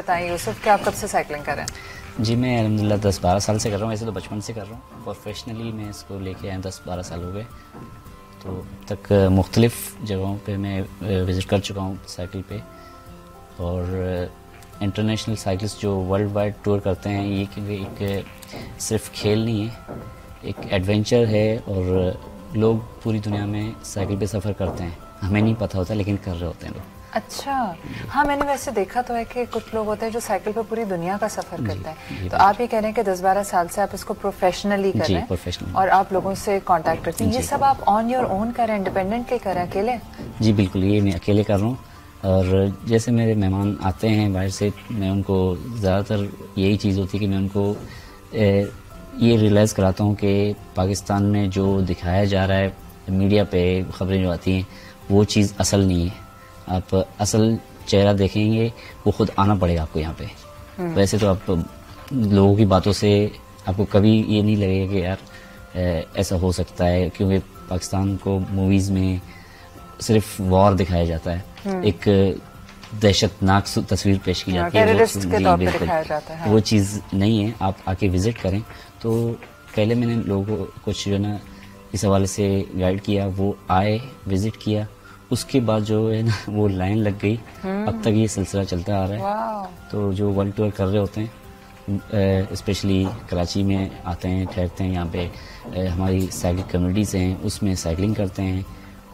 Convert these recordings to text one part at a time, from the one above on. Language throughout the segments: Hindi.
बताएं यूसुफ कि आप कब से साइकिलिंग कर रहे हैं? जी मैं अल्हम्दुलिल्लाह 10-12 साल से कर रहा हूँ। वैसे तो बचपन से कर रहा हूँ, प्रोफेशनली मैं इसको लेके आया 10-12 साल हो गए। तो अब तक मुख्तलिफ़ जगहों पे मैं विज़िट कर चुका हूँ साइकिल पे। और इंटरनेशनल साइकिलिस्ट जो वर्ल्ड वाइड टूर करते हैं, ये क्योंकि एक सिर्फ खेल नहीं है, एक एडवेंचर है। और लोग पूरी दुनिया में साइकिल पे सफ़र करते हैं, हमें नहीं पता होता लेकिन कर रहे होते हैं लोग। अच्छा, हाँ मैंने वैसे देखा तो है कि कुछ लोग होते हैं जो साइकिल पे पूरी दुनिया का सफर करते हैं। तो आप ये कह रहे हैं कि 10-12 साल से आप इसको प्रोफेशनली कर रहे हैं प्रोफेशनली। और आप लोगों से कांटेक्ट करते हैं। ये सब आप ऑन योर ओन कर रहे हैं, इंडिपेंडेंटली कर रहे हैं, अकेले? जी बिल्कुल, ये मैं अकेले कर रहा हूँ। और जैसे मेरे मेहमान आते हैं बाहर से, मैं उनको ज़्यादातर यही चीज़ होती है कि मैं उनको ये रियलाइज़ कराता हूँ कि पाकिस्तान में जो दिखाया जा रहा है मीडिया पे, ख़बरें जो आती हैं, वो चीज़ असल नहीं है। आप असल चेहरा देखेंगे, वो खुद आना पड़ेगा आपको यहाँ पे। वैसे तो आप लोगों की बातों से आपको कभी ये नहीं लगेगा कि यार ऐसा हो सकता है, क्योंकि पाकिस्तान को मूवीज़ में सिर्फ वॉर दिखाया जाता है, एक दहशतनाक तस्वीर पेश की जाती है, टेररिस्ट के तौर पे दिखाया जाता है। वो चीज़ नहीं है। आप आके विज़िट करें। तो पहले मैंने लोगों को कुछ जो ना इस हवाले से गाइड किया, वो आए, विज़िट किया, उसके बाद जो है ना वो लाइन लग गई। अब तक ये सिलसिला चलता आ रहा है। तो जो वर्ल्ड टूर कर रहे होते हैं, स्पेशली कराची में आते हैं, ठहरते हैं, यहाँ पे हमारी साइकिल कम्युनिटीज़ हैं, उसमें साइकिलिंग करते हैं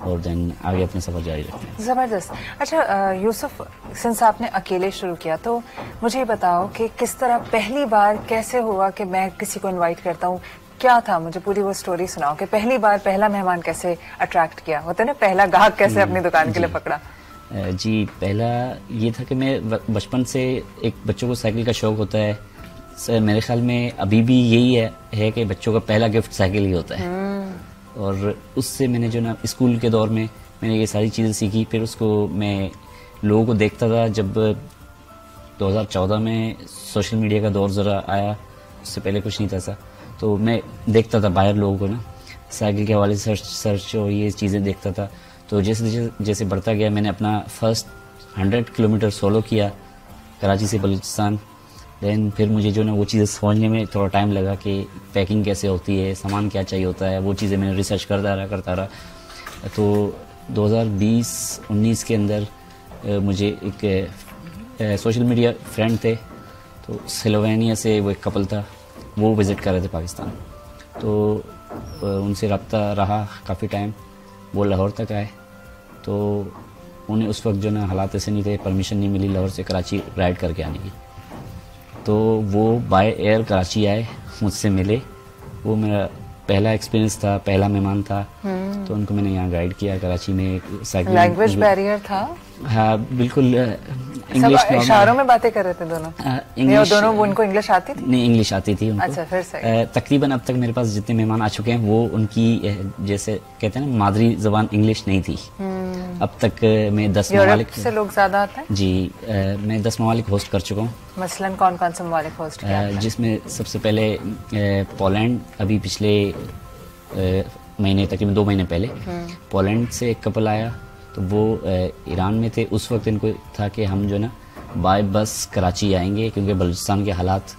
और देन आगे अपने सफर जारी रखते हैं। ज़बरदस्त। अच्छा यूसुफ, सिंस आपने अकेले शुरू किया तो मुझे बताओ कि किस तरह पहली बार कैसे हुआ कि मैं किसी को इनवाइट करता हूँ, क्या था? मुझे पूरी वो स्टोरी सुनाओ कि पहली बार पहला मेहमान कैसे अट्रैक्ट किया, होता है ना, पहला ग्राहक कैसे अपनी दुकान के लिए पकड़ा? जी पहला ये था कि मैं बचपन से, एक बच्चों को साइकिल का शौक होता है, मेरे ख्याल में अभी भी यही है कि बच्चों का पहला गिफ्ट साइकिल ही होता है। और उससे मैंने जो ना स्कूल के दौर में मैंने ये सारी चीज़ें सीखी। फिर उसको मैं लोगों को देखता था। जब 2014 में सोशल मीडिया का दौर ज़रा आया, उससे पहले कुछ नहीं था ऐसा, तो मैं देखता था बाहर लोगों को ना साइकिल के हवाले से सर्च और ये चीज़ें देखता था। तो जैसे जैसे बढ़ता गया, मैंने अपना फर्स्ट 100 किलोमीटर सोलो किया कराची से बलूचिस्तान। देन फिर मुझे जो ना वो चीज़ें समझने में थोड़ा टाइम लगा कि पैकिंग कैसे होती है, सामान क्या चाहिए होता है, वो चीज़ें मैंने रिसर्च करता रहा। तो 2020-19 के अंदर मुझे एक सोशल मीडिया फ्रेंड थे, तो स्लोवेनिया से वो एक कपल था, वो विज़िट कर रहे थे पाकिस्तान। तो उनसे रब्ता रहा काफ़ी टाइम, वो लाहौर तक आए। तो उन्हें उस वक्त जो ना हालात ऐसे नहीं थे, परमिशन नहीं मिली लाहौर से कराची राइड करके आने की। तो वो बाय एयर कराची आए, मुझसे मिले। वो मेरा पहला एक्सपीरियंस था, पहला मेहमान था। तो उनको मैंने यहाँ गाइड किया कराची में। साइकिल लैंग्वेज बैरियर था? हाँ बिल्कुल, इंग्लिश इशारों में बातें कर रहे थे दोनों? इंग्लिश दोनों, उनको इंग्लिश आती थी? नहीं, इंग्लिश आती थी उनको। अच्छा, फिर सही। तकरीबन अब तक मेरे पास जितने मेहमान आ चुके हैं, वो उनकी जैसे कहते हैं ना मादरी जबान इंग्लिश नहीं थी। अब तक मैं 10 ममालिक से लोग ज्यादा आते हैं? जी मैं 10 ममालिक होस्ट कर चुका हूँ। मसलन कौन कौन से ममालिक होस्ट किया? जिसमें सबसे पहले पोलैंड, अभी पिछले महीने, तकरीबन 2 महीने पहले पोलैंड से एक कपल आया। तो वो ईरान में थे उस वक्त। इनको था कि हम जो ना बाय बस कराची आएंगे, क्योंकि बलूचिस्तान के हालात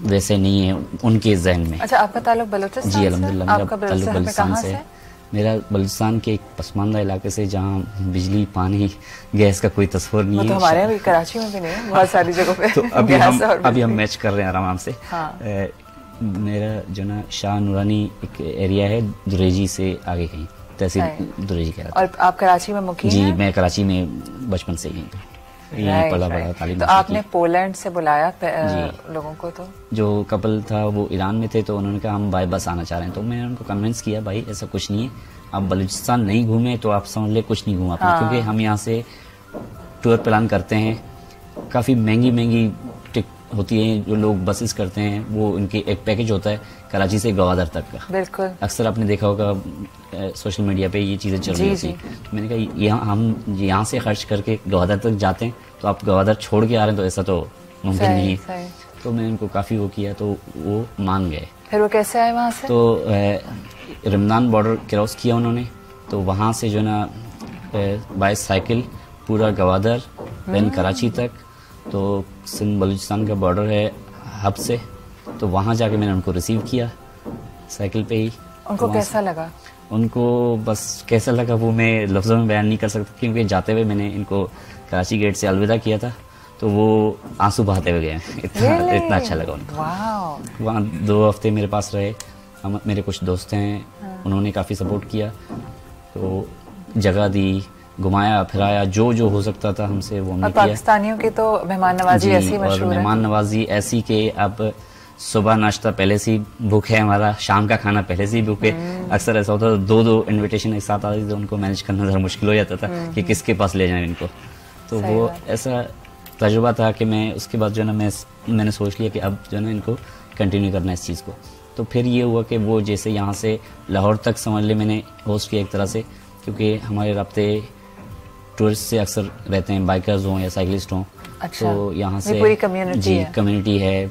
वैसे नहीं है उनके जहन में। अच्छा, आपका ताल्लुक बलूचिस्तान से? जी अल्हम्दुलिल्लाह, मेरा ताल्लुक बलूचिस्तान से है। मेरा बलूचिस्तान के एक पसमानदा इलाके से, जहाँ बिजली, पानी, गैस का कोई तस्वर नहीं है। तो हमारे यहाँ भी कराची में भी नहीं है, बहुत सारी जगहों पे। तो अभी हम मैच कर रहे हैं आराम से। मेरा जो ना शाह नूरानी एक एरिया है, दुरेजी से आगे कहीं, तहसील दुरेजी कहलाता है। और आप कराची में मुकीम हैं? जी मैं कराची में बचपन से ही पढ़ा तालीम। तो आपने पोलैंड से बुलाया लोगों को? तो जो कपल था वो ईरान में थे, तो उन्होंने कहा हम बाय बस आना चाह रहे हैं। तो मैंने उनको कन्विंस किया, भाई ऐसा कुछ नहीं है, आप बलूचिस्तान नहीं घूमे तो आप समझ ले कुछ नहीं घूमा आपने। क्योंकि हम यहाँ से टूर प्लान करते हैं, काफ़ी महंगी होती है, जो लोग बसेस करते हैं, वो उनके एक पैकेज होता है कराची से गवादर तक का। बिल्कुल, अक्सर आपने देखा होगा सोशल मीडिया पे ये चीज़ें चल रही होती हैं। तो मैंने कहा हम यहाँ से खर्च करके गवादर तक जाते हैं, तो आप गवादर छोड़ के आ रहे हैं, तो ऐसा तो मुमकिन नहीं है। तो मैंने उनको काफ़ी वो किया, तो वो मान गए। फिर वो कैसे आए वहाँ से? तो रमदान बॉर्डर क्रॉस किया उन्होंने, तो वहाँ से जो ना बाय साइकिल पूरा गवादर, देन कराची तक, तो सिंध बलूचिस्तान का बॉर्डर है हब से, तो वहाँ जाके मैंने उनको रिसीव किया साइकिल पे ही। उनको तो कैसा लगा? उनको बस कैसा लगा वो मैं लफ्ज़ों में बयान नहीं कर सकता, क्योंकि जाते हुए मैंने इनको कराची गेट से अलविदा किया था, तो वो आंसू बहाते हुए गए। इतना अच्छा लगा उनको। वाह। वहाँ 2 हफ्ते मेरे पास रहे। हम मेरे कुछ दोस्त हैं, उन्होंने काफ़ी सपोर्ट किया, तो जगह दी, घुमाया फिराया, जो जो हो सकता था हमसे वो हमने किया। पाकिस्तानियों की तो मेहमान नवाजी ऐसी मशहूर है। मेहमान नवाजी ऐसी के अब सुबह नाश्ता पहले से ही बुक है हमारा, शाम का खाना पहले से ही बुक है। अक्सर ऐसा होता था 2-2 इनविटेशन एक साथ आती थी, तो उनको मैनेज करना ज़रा मुश्किल हो जाता था कि किसके पास ले जाएं इनको। तो वो ऐसा तजुर्बा था कि मैं उसके बाद जो है ना मैंने सोच लिया कि अब जो है ना इनको कंटिन्यू करना है इस चीज़ को। तो फिर ये हुआ कि वो जैसे यहाँ से लाहौर तक समझ ले मैंने होस्ट किया एक तरह से, क्योंकि हमारे राब्ते टूरिस्ट से अक्सर रहते हैं, बाइकर्स हों या साइकिलिस्ट हों। अच्छा, तो यहाँ से पूरी कम्युनिटी है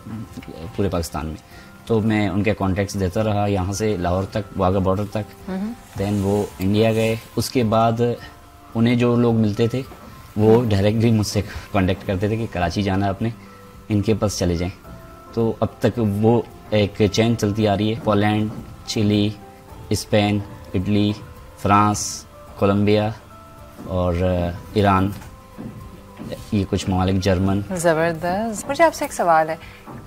पूरे पाकिस्तान में। तो मैं उनके कॉन्टेक्ट्स देता रहा यहाँ से लाहौर तक, वाघा बॉर्डर तक। देन वो इंडिया गए, उसके बाद उन्हें जो लोग मिलते थे वो डायरेक्टली मुझसे कांटेक्ट करते थे कि कराची जाना अपने, इनके पास चले जाएं। तो अब तक वो एक चेन चलती आ रही है। Poland, Chile, Spain, Italy, France, Colombia और ईरान, ये कुछ ममालिक, जर्मन। ज़बरदस्त। मुझे आपसे एक सवाल है,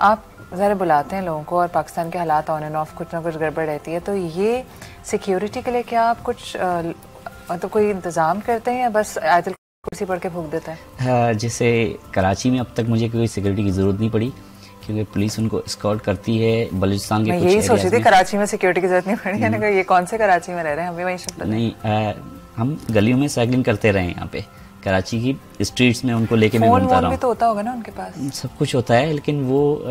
आप ज़रा बुलाते हैं लोगों को और पाकिस्तान के हालात ऑन एंड ऑफ कुछ ना कुछ गड़बड़ रहती है, तो ये सिक्योरिटी के लिए क्या आप कुछ मतलब कोई इंतज़ाम करते हैं या बस आयतुल कुर्सी पढ़ के फूंक देते हैं? जैसे कराची में अब तक मुझे कोई सिक्योरिटी की ज़रूरत नहीं पड़ी, क्योंकि पुलिस उनको स्कॉट करती है। बलूचिस्तान के मैं कुछ यही सोच रही थी में कराची में सिक्योरिटी की जरूरत नहीं पड़ी है ना, ये कौन से कराची में रह रहे हैं, हमें वही शिफ्ट नहीं। हम गलियों में साइकिलिंग करते रहे यहाँ पे, कराची की स्ट्रीट्स में उनको लेके मैं घूमता रहा हूँ। तो होता होगा ना उनके पास? सब कुछ होता है, लेकिन वो